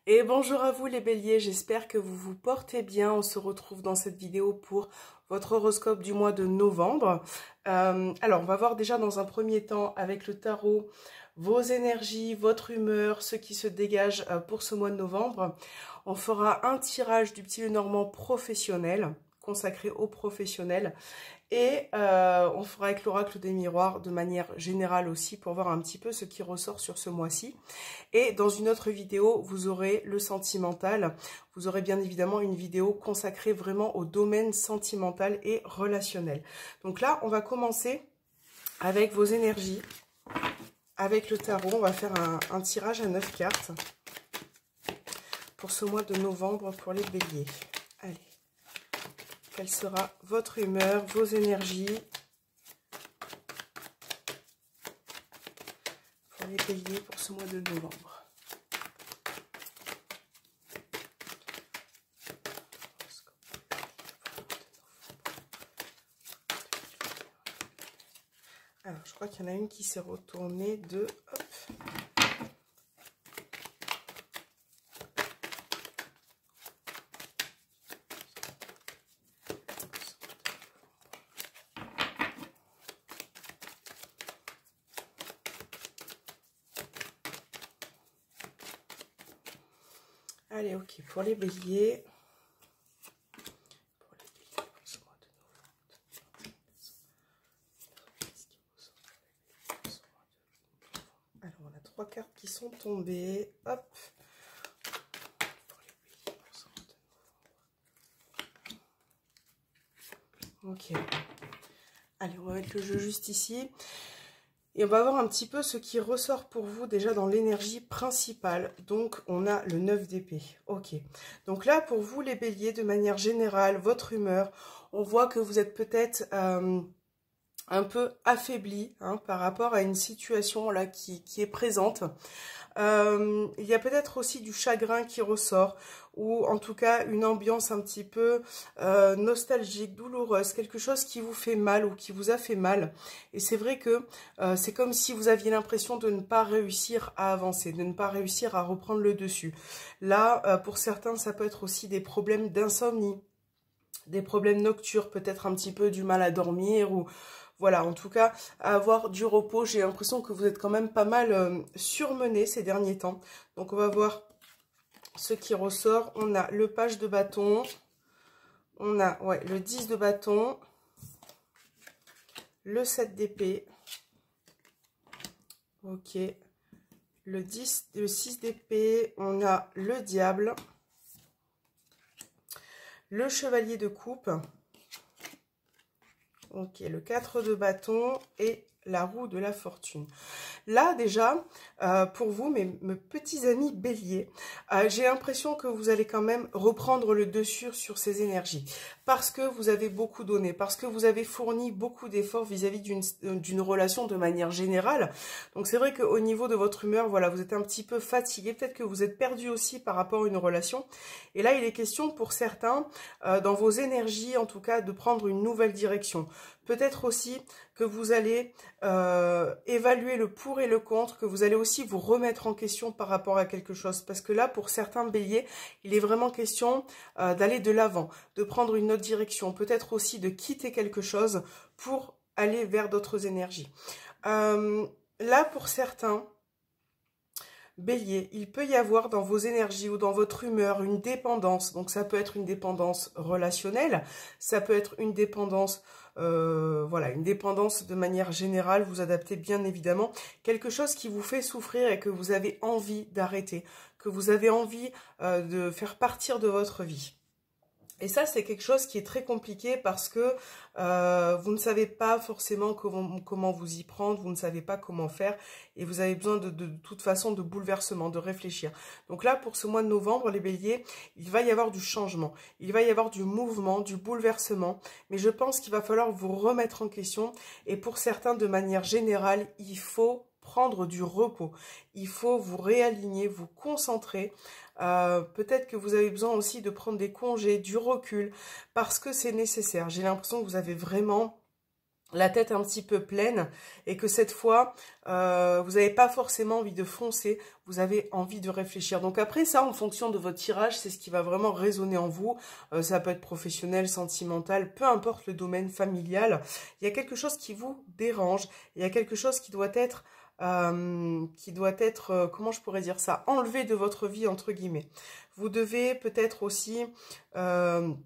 Et bonjour à vous les béliers, j'espère que vous vous portez bien. On se retrouve dans cette vidéo pour votre horoscope du mois de novembre. Alors, on va voir déjà dans un premier temps avec le tarot vos énergies, votre humeur, ce qui se dégage pour ce mois de novembre. On fera un tirage du petit Lenormand professionnel, consacré aux professionnels. Et on fera avec l'oracle des miroirs de manière générale aussi pour voir un petit peu ce qui ressort sur ce mois-ci. Et dans une autre vidéo, vous aurez le sentimental. Vous aurez bien évidemment une vidéo consacrée vraiment au domaine sentimental et relationnel. Donc là, on va commencer avec vos énergies. Avec le tarot, on va faire un tirage à 9 cartes pour ce mois de novembre pour les béliers. Allez. Quelle sera votre humeur, vos énergies pour les béliers pour ce mois de novembre. Alors, je crois qu'il y en a une qui s'est retournée de... Hop. Allez, ok, pour les béliers. Alors, on a 3 cartes qui sont tombées. Hop. Ok. Allez, on va mettre le jeu juste ici. Et on va voir un petit peu ce qui ressort pour vous déjà dans l'énergie principale. Donc, on a le 9 d'épée. Ok. Donc là, pour vous, les béliers, de manière générale, votre humeur, on voit que vous êtes peut-être un peu affaibli par rapport à une situation là qui est présente. Il y a peut-être aussi du chagrin qui ressort, ou en tout cas une ambiance un petit peu nostalgique, douloureuse, quelque chose qui vous fait mal ou qui vous a fait mal. Et c'est vrai que c'est comme si vous aviez l'impression de ne pas réussir à avancer, de ne pas réussir à reprendre le dessus. Là, pour certains, ça peut être aussi des problèmes d'insomnie, des problèmes nocturnes, peut-être un petit peu du mal à dormir ou... Voilà, en tout cas, avoir du repos. J'ai l'impression que vous êtes quand même pas mal surmené ces derniers temps. Donc, on va voir ce qui ressort. On a le page de bâton. On a le 10 de bâton. Le 7 d'épée. Ok. Le 6 d'épée. On a le diable. Le chevalier de coupe. Ok, le 4 de bâton et la roue de la fortune. Là, déjà, pour vous, mes petits amis béliers, j'ai l'impression que vous allez quand même reprendre le dessus sur ces énergies. Parce que vous avez beaucoup donné, parce que vous avez fourni beaucoup d'efforts vis-à-vis d'une relation de manière générale. Donc, c'est vrai qu'au niveau de votre humeur, voilà, vous êtes un petit peu fatigué. Peut-être que vous êtes perdu aussi par rapport à une relation. Et là, il est question pour certains, dans vos énergies, en tout cas, de prendre une nouvelle direction. Peut-être aussi que vous allez évaluer le pour et le contre, que vous allez aussi vous remettre en question par rapport à quelque chose. Parce que là, pour certains béliers, il est vraiment question d'aller de l'avant, de prendre une autre direction, peut-être aussi de quitter quelque chose pour aller vers d'autres énergies. Là, pour certains béliers, il peut y avoir dans vos énergies ou dans votre humeur une dépendance. Donc ça peut être une dépendance relationnelle, ça peut être une dépendance... voilà, une dépendance de manière générale, vous adaptez bien évidemment, quelque chose qui vous fait souffrir et que vous avez envie d'arrêter, que vous avez envie de faire partir de votre vie. Et ça, c'est quelque chose qui est très compliqué parce que vous ne savez pas forcément comment vous y prendre, vous ne savez pas comment faire et vous avez besoin de toute façon de bouleversement, de réfléchir. Donc là, pour ce mois de novembre, les béliers, il va y avoir du changement, il va y avoir du mouvement, du bouleversement, mais je pense qu'il va falloir vous remettre en question et pour certains, de manière générale, il faut prendre du repos, il faut vous réaligner, vous concentrer. Peut-être que vous avez besoin aussi de prendre des congés, du recul, parce que c'est nécessaire. J'ai l'impression que vous avez vraiment la tête un petit peu pleine et que cette fois, vous n'avez pas forcément envie de foncer, vous avez envie de réfléchir. Donc après ça, en fonction de votre tirage, c'est ce qui va vraiment résonner en vous. Ça peut être professionnel, sentimental, peu importe le domaine familial. Il y a quelque chose qui vous dérange, il y a quelque chose qui doit être, comment je pourrais dire ça, enlevé de votre vie, entre guillemets. Vous devez peut-être aussi... comment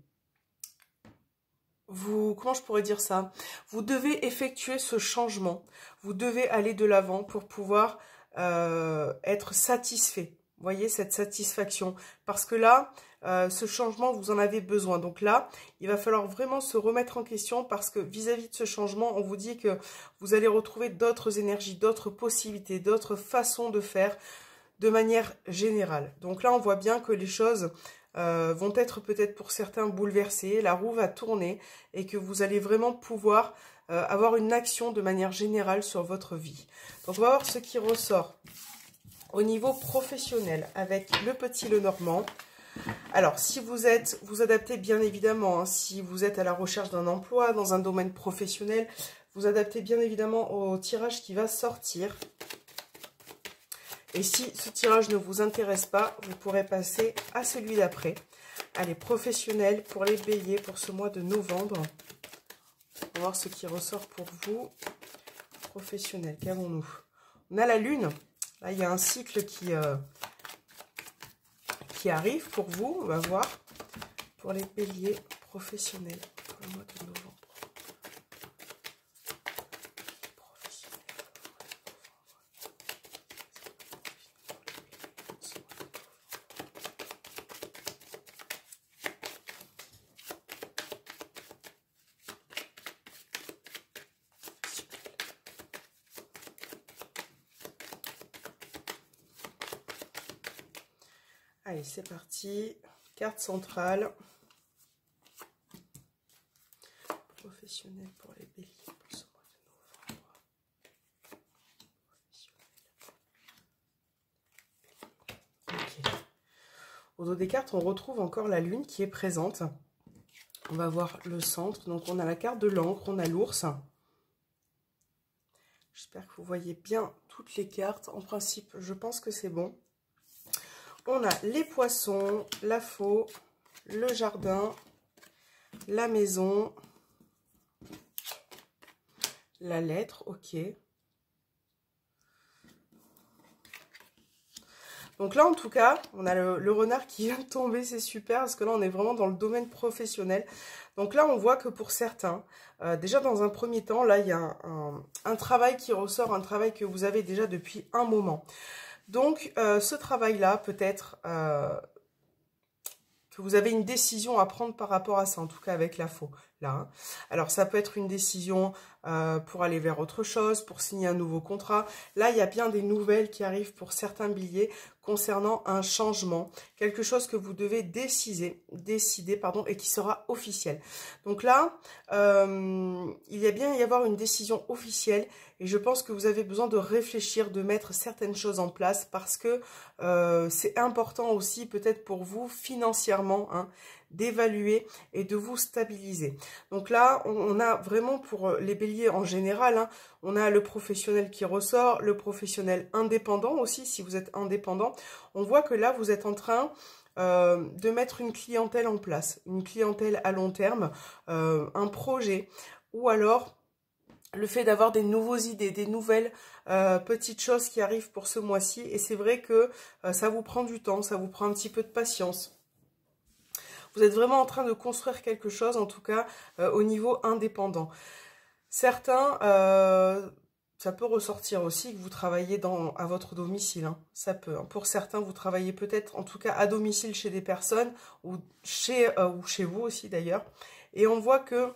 je pourrais dire ça? Vous devez effectuer ce changement. Vous devez aller de l'avant pour pouvoir être satisfait. Vous voyez, cette satisfaction. Parce que là, ce changement, vous en avez besoin. Donc là, il va falloir vraiment se remettre en question parce que vis-à-vis de ce changement, on vous dit que vous allez retrouver d'autres énergies, d'autres possibilités, d'autres façons de faire de manière générale. Donc là, on voit bien que les choses... vont être peut-être pour certains bouleversés, la roue va tourner et que vous allez vraiment pouvoir avoir une action de manière générale sur votre vie. Donc on va voir ce qui ressort au niveau professionnel avec le petit Lenormand. Alors si vous adaptez bien évidemment, hein, si vous êtes à la recherche d'un emploi dans un domaine professionnel, vous adaptez bien évidemment au tirage qui va sortir. Et si ce tirage ne vous intéresse pas, vous pourrez passer à celui d'après. Allez, professionnel pour les béliers pour ce mois de novembre. On va voir ce qui ressort pour vous. Professionnel, qu'avons-nous? On a la lune. Là, il y a un cycle qui arrive pour vous. On va voir pour les béliers professionnels pour le mois de novembre. Allez, c'est parti. Carte centrale. Professionnel pour les béliers pour ce mois de novembre. Ok. Au dos des cartes, on retrouve encore la lune qui est présente. On va voir le centre. Donc, on a la carte de l'encre, on a l'ours. J'espère que vous voyez bien toutes les cartes. En principe, je pense que c'est bon. On a les poissons, la faux, le jardin, la maison, la lettre, ok. Donc là, en tout cas, on a le renard qui vient de tomber, c'est super, parce que là, on est vraiment dans le domaine professionnel. Donc là, on voit que pour certains, déjà dans un premier temps, là, il y a un travail qui ressort, un travail que vous avez déjà depuis un moment. Donc, ce travail-là, peut-être que vous avez une décision à prendre par rapport à ça, en tout cas avec la faux, là. Hein. Alors, ça peut être une décision pour aller vers autre chose, pour signer un nouveau contrat. Là, il y a bien des nouvelles qui arrivent pour certains billets concernant un changement, quelque chose que vous devez décider et qui sera officiel. Donc là, il y a bien y avoir une décision officielle et je pense que vous avez besoin de réfléchir, de mettre certaines choses en place parce que c'est important aussi peut-être pour vous financièrement, hein, d'évaluer et de vous stabiliser. Donc là, on a vraiment pour les béliers en général, hein, on a le professionnel qui ressort, le professionnel indépendant aussi, si vous êtes indépendant. On voit que là, vous êtes en train de mettre une clientèle en place, une clientèle à long terme, un projet, ou alors le fait d'avoir des nouvelles idées, des nouvelles petites choses qui arrivent pour ce mois-ci. Et c'est vrai que ça vous prend du temps, ça vous prend un petit peu de patience. Vous êtes vraiment en train de construire quelque chose, en tout cas, au niveau indépendant. Certains, ça peut ressortir aussi que vous travaillez à votre domicile. Hein. Ça peut. Hein. Pour certains, vous travaillez peut-être, en tout cas, à domicile chez des personnes ou chez vous aussi, d'ailleurs. Et on voit que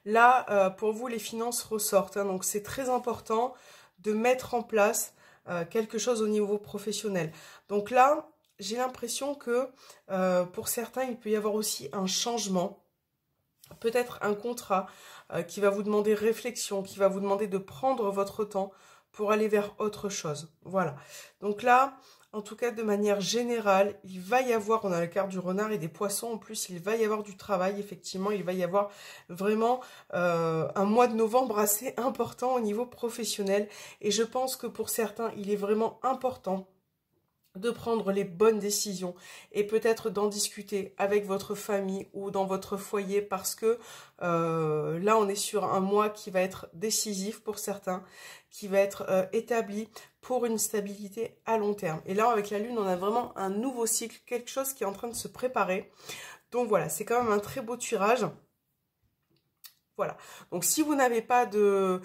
là, pour vous, les finances ressortent. Hein. Donc, c'est très important de mettre en place quelque chose au niveau professionnel. Donc là, j'ai l'impression que pour certains, il peut y avoir aussi un changement, peut-être un contrat qui va vous demander réflexion, qui va vous demander de prendre votre temps pour aller vers autre chose. Voilà. Donc là, En tout cas, de manière générale, il va y avoir, on a la carte du renard et des poissons en plus, il va y avoir du travail, effectivement, il va y avoir vraiment un mois de novembre assez important au niveau professionnel. Et je pense que pour certains, il est vraiment important de prendre les bonnes décisions et peut-être d'en discuter avec votre famille ou dans votre foyer parce que là on est sur un mois qui va être décisif pour certains, qui va être établi pour une stabilité à long terme. Et là avec la lune on a vraiment un nouveau cycle, quelque chose qui est en train de se préparer. Donc voilà, c'est quand même un très beau tirage. Voilà, donc si vous n'avez pas de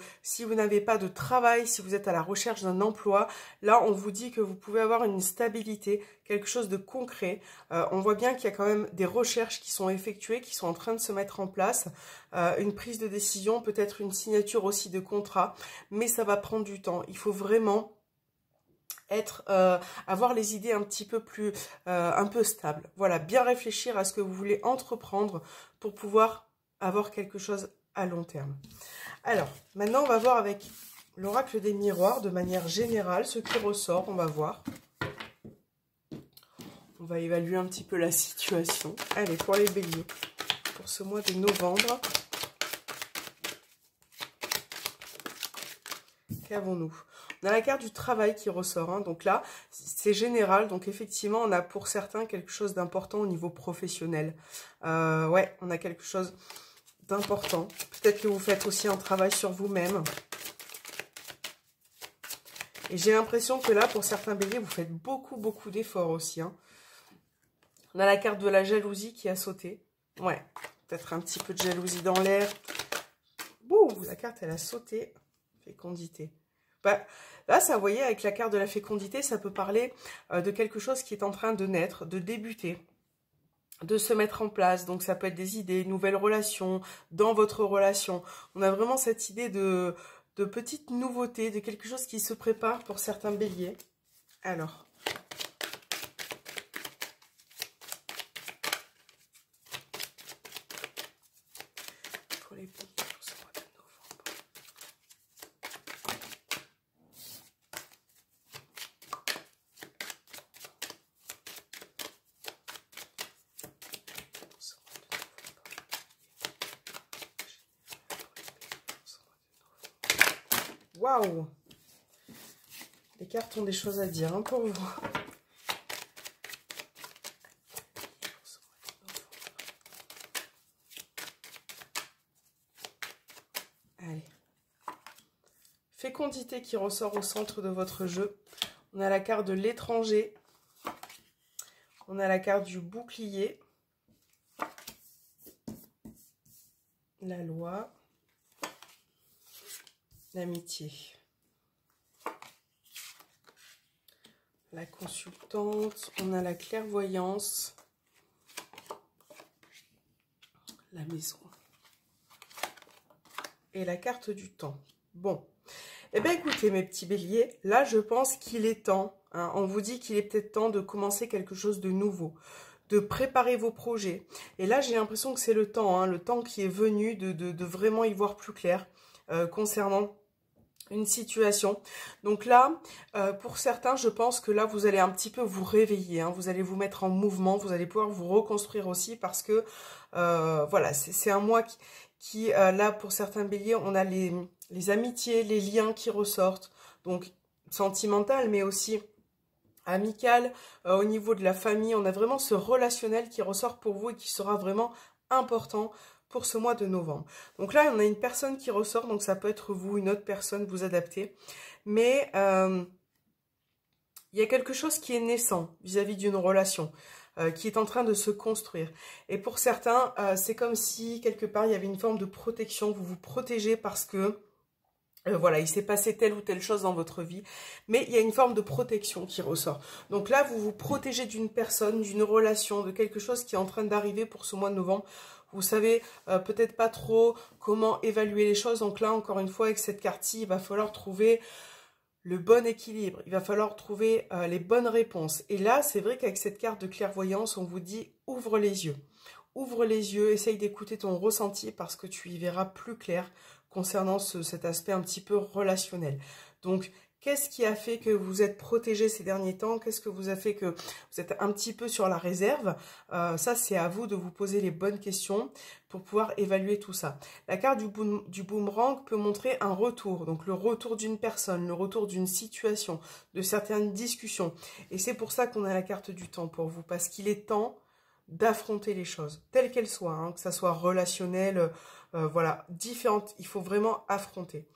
travail, si vous êtes à la recherche d'un emploi, là on vous dit que vous pouvez avoir une stabilité, quelque chose de concret. On voit bien qu'il y a quand même des recherches qui sont effectuées, qui sont en train de se mettre en place, une prise de décision, peut-être une signature aussi de contrat, mais ça va prendre du temps. Il faut vraiment avoir les idées un petit peu plus, un peu stables. Voilà, bien réfléchir à ce que vous voulez entreprendre pour pouvoir avoir quelque chose à long terme. Alors, maintenant, on va voir avec l'oracle des miroirs, de manière générale, ce qui ressort, on va voir. On va évaluer un petit peu la situation. Allez, pour les béliers, pour ce mois de novembre, qu'avons-nous? On a la carte du travail qui ressort, hein. Donc là, c'est général. Donc effectivement, on a pour certains quelque chose d'important au niveau professionnel. Ouais, on a quelque chose d'important. Peut-être que vous faites aussi un travail sur vous-même. Et j'ai l'impression que là, pour certains béliers, vous faites beaucoup d'efforts aussi, hein. On a la carte de la jalousie qui a sauté. Ouais, peut-être un petit peu de jalousie dans l'air. Ouh, la carte, elle a sauté. Fécondité. Bah, là, ça, vous voyez, avec la carte de la fécondité, ça peut parler de quelque chose qui est en train de naître, de débuter, de se mettre en place. Donc, ça peut être des idées, nouvelles relations, dans votre relation. On a vraiment cette idée de petites nouveautés, de quelque chose qui se prépare pour certains béliers. Alors, pour les béliers, pour ce mois de novembre. Waouh! Les cartes ont des choses à dire, hein, pour vous. Allez. Fécondité qui ressort au centre de votre jeu. On a la carte de l'étranger. On a la carte du bouclier. La loi. L'amitié. La consultante. On a la clairvoyance. La maison. Et la carte du temps. Bon. Eh bien, écoutez, mes petits béliers, là, je pense qu'il est temps, hein, on vous dit qu'il est peut-être temps de commencer quelque chose de nouveau, de préparer vos projets. Et là, j'ai l'impression que c'est le temps, hein, le temps qui est venu de vraiment y voir plus clair concernant une situation. Donc là, pour certains, je pense que là, vous allez un petit peu vous réveiller, hein, vous allez vous mettre en mouvement, vous allez pouvoir vous reconstruire aussi parce que, voilà, c'est un mois qui là, pour certains béliers, on a les amitiés, les liens qui ressortent, donc sentimental, mais aussi amical, au niveau de la famille, on a vraiment ce relationnel qui ressort pour vous et qui sera vraiment important pour ce mois de novembre. Donc là, on a une personne qui ressort, donc ça peut être vous, une autre personne, vous adaptez. Mais il y a quelque chose qui est naissant vis-à-vis d'une relation, qui est en train de se construire. Et pour certains, c'est comme si, quelque part, il y avait une forme de protection. Vous vous protégez parce que, voilà, il s'est passé telle ou telle chose dans votre vie. Mais il y a une forme de protection qui ressort. Donc là, vous vous protégez d'une personne, d'une relation, de quelque chose qui est en train d'arriver pour ce mois de novembre. Vous savez peut-être pas trop comment évaluer les choses. Donc là, encore une fois, avec cette carte-ci, il va falloir trouver le bon équilibre. Il va falloir trouver les bonnes réponses. Et là, c'est vrai qu'avec cette carte de clairvoyance, on vous dit ouvre les yeux. Ouvre les yeux, essaye d'écouter ton ressenti parce que tu y verras plus clair concernant cet aspect un petit peu relationnel. Donc, Qu'est-ce qui a fait que vous êtes protégé ces derniers temps? Qu'est-ce que vous a fait que vous êtes un petit peu sur la réserve? Ça, c'est à vous de vous poser les bonnes questions pour pouvoir évaluer tout ça. La carte du boomerang peut montrer un retour, donc le retour d'une personne, le retour d'une situation, de certaines discussions. Et c'est pour ça qu'on a la carte du temps pour vous, parce qu'il est temps d'affronter les choses, telles qu'elles soient, hein, que ça soit relationnel, voilà, différentes. Il faut vraiment affronter.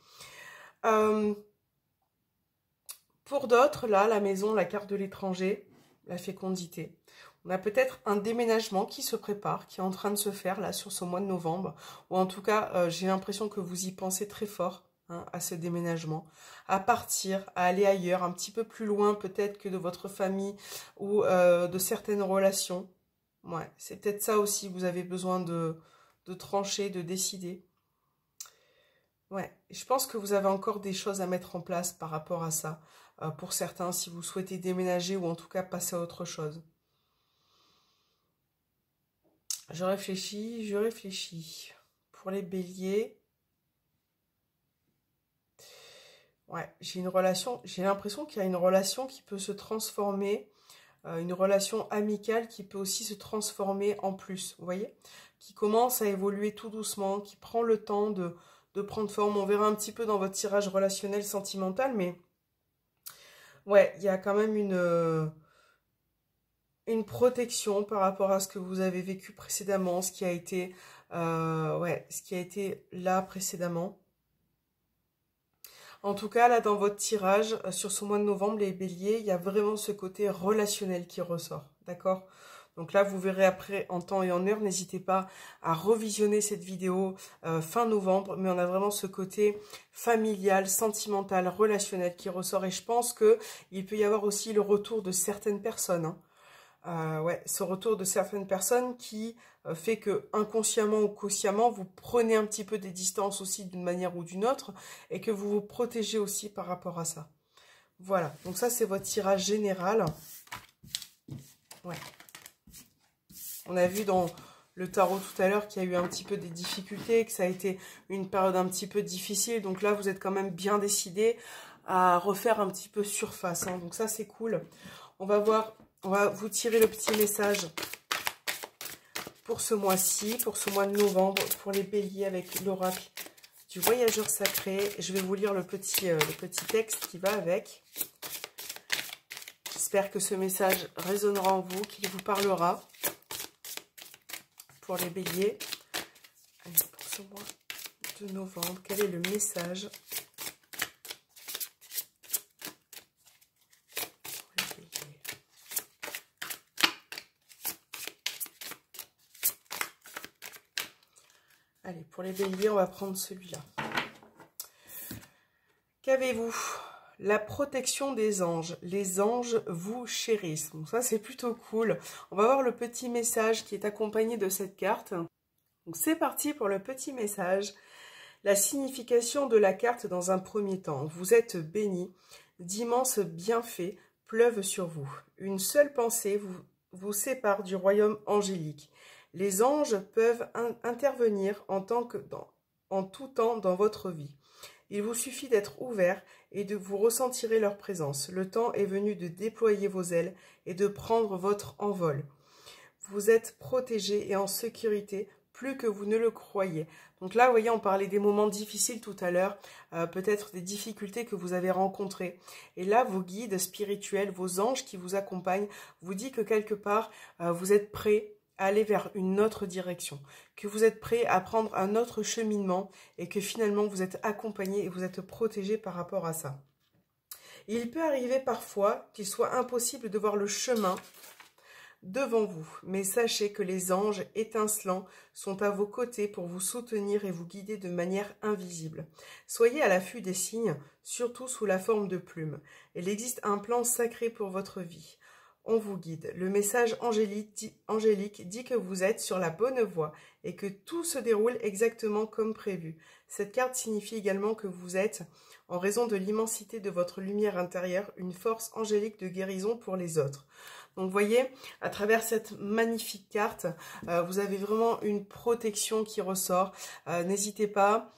Pour d'autres, là, la maison, la carte de l'étranger, la fécondité. On a peut-être un déménagement qui se prépare, qui est en train de se faire là sur ce mois de novembre. Ou en tout cas, j'ai l'impression que vous y pensez très fort hein, à ce déménagement. À partir, à aller ailleurs, un petit peu plus loin peut-être que de votre famille ou de certaines relations. Ouais, c'est peut-être ça aussi, vous avez besoin de trancher, de décider. Ouais, je pense que vous avez encore des choses à mettre en place par rapport à ça. Pour certains, si vous souhaitez déménager ou en tout cas passer à autre chose. Je réfléchis, je réfléchis. Pour les béliers, ouais, j'ai l'impression qu'il y a une relation qui peut se transformer, une relation amicale qui peut aussi se transformer en plus, vous voyez, qui commence à évoluer tout doucement, qui prend le temps de prendre forme. On verra un petit peu dans votre tirage relationnel sentimental, mais ouais, il y a quand même une protection par rapport à ce que vous avez vécu précédemment, ce qui a été, ce qui a été là précédemment. En tout cas, là, dans votre tirage, sur ce mois de novembre, les béliers, il y a vraiment ce côté relationnel qui ressort, d'accord? Donc là, vous verrez après en temps et en heure. N'hésitez pas à revisionner cette vidéo fin novembre. Mais on a vraiment ce côté familial, sentimental, relationnel qui ressort. Et je pense qu'il peut y avoir aussi le retour de certaines personnes. Hein. Ouais, ce retour de certaines personnes qui fait que inconsciemment ou consciemment, vous prenez un petit peu des distances aussi d'une manière ou d'une autre. Et que vous vous protégez aussi par rapport à ça. Voilà, donc ça c'est votre tirage général. Ouais. On a vu dans le tarot tout à l'heure qu'il y a eu un petit peu des difficultés, que ça a été une période un petit peu difficile. Donc là, vous êtes quand même bien décidé à refaire un petit peu surface. Hein. Donc ça, c'est cool. On va vous tirer le petit message pour ce mois-ci, pour ce mois de novembre, pour les béliers avec l'oracle du voyageur sacré. Je vais vous lire le petit texte qui va avec. J'espère que ce message résonnera en vous, qu'il vous parlera. Pour les béliers, allez, pour ce mois de novembre, quel est le message pour les béliers? Allez, pour les béliers, on va prendre celui-là. Qu'avez-vous? La protection des anges. Les anges vous chérissent. Donc ça, c'est plutôt cool. On va voir le petit message qui est accompagné de cette carte. Donc c'est parti pour le petit message. La signification de la carte dans un premier temps. Vous êtes bénis. D'immenses bienfaits pleuvent sur vous. Une seule pensée vous sépare du royaume angélique. Les anges peuvent intervenir en tout temps dans votre vie. Il vous suffit d'être ouvert et de vous ressentirez leur présence. Le temps est venu de déployer vos ailes et de prendre votre envol. Vous êtes protégé et en sécurité plus que vous ne le croyez. Donc là, vous voyez, on parlait des moments difficiles tout à l'heure, peut-être des difficultés que vous avez rencontrées. Et là, vos guides spirituels, vos anges qui vous accompagnent, vous disent que quelque part, vous êtes prêts à aller vers une autre direction, que vous êtes prêt à prendre un autre cheminement et que finalement vous êtes accompagné et vous êtes protégé par rapport à ça. Il peut arriver parfois qu'il soit impossible de voir le chemin devant vous, mais sachez que les anges étincelants sont à vos côtés pour vous soutenir et vous guider de manière invisible. Soyez à l'affût des signes, surtout sous la forme de plumes. Il existe un plan sacré pour votre vie. On vous guide. Le message angélique dit que vous êtes sur la bonne voie et que tout se déroule exactement comme prévu. Cette carte signifie également que vous êtes, en raison de l'immensité de votre lumière intérieure, une force angélique de guérison pour les autres. Donc vous voyez, à travers cette magnifique carte, vous avez vraiment une protection qui ressort. N'hésitez pas.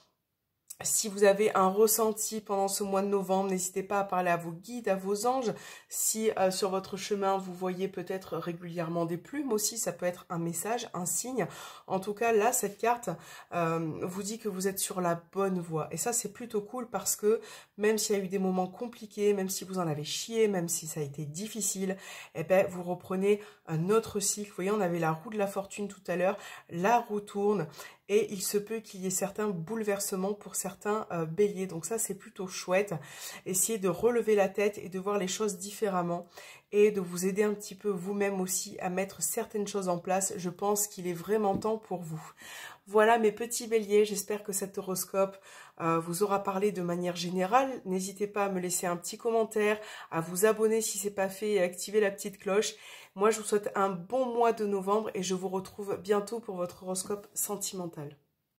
Si vous avez un ressenti pendant ce mois de novembre, n'hésitez pas à parler à vos guides, à vos anges. Si sur votre chemin, vous voyez peut-être régulièrement des plumes aussi, ça peut être un message, un signe. En tout cas, là, cette carte vous dit que vous êtes sur la bonne voie. Et ça, c'est plutôt cool parce que même s'il y a eu des moments compliqués, même si vous en avez chié, même si ça a été difficile, eh ben, vous reprenez un autre cycle. Vous voyez, on avait la roue de la fortune tout à l'heure, la roue tourne. Et il se peut qu'il y ait certains bouleversements pour certains béliers. Donc ça, c'est plutôt chouette. Essayez de relever la tête et de voir les choses différemment. Et de vous aider un petit peu vous-même aussi à mettre certaines choses en place. Je pense qu'il est vraiment temps pour vous. Voilà mes petits béliers. J'espère que cet horoscope vous aura parlé de manière générale. N'hésitez pas à me laisser un petit commentaire, à vous abonner si ce n'est pas fait et à activer la petite cloche. Moi, je vous souhaite un bon mois de novembre et je vous retrouve bientôt pour votre horoscope sentimental.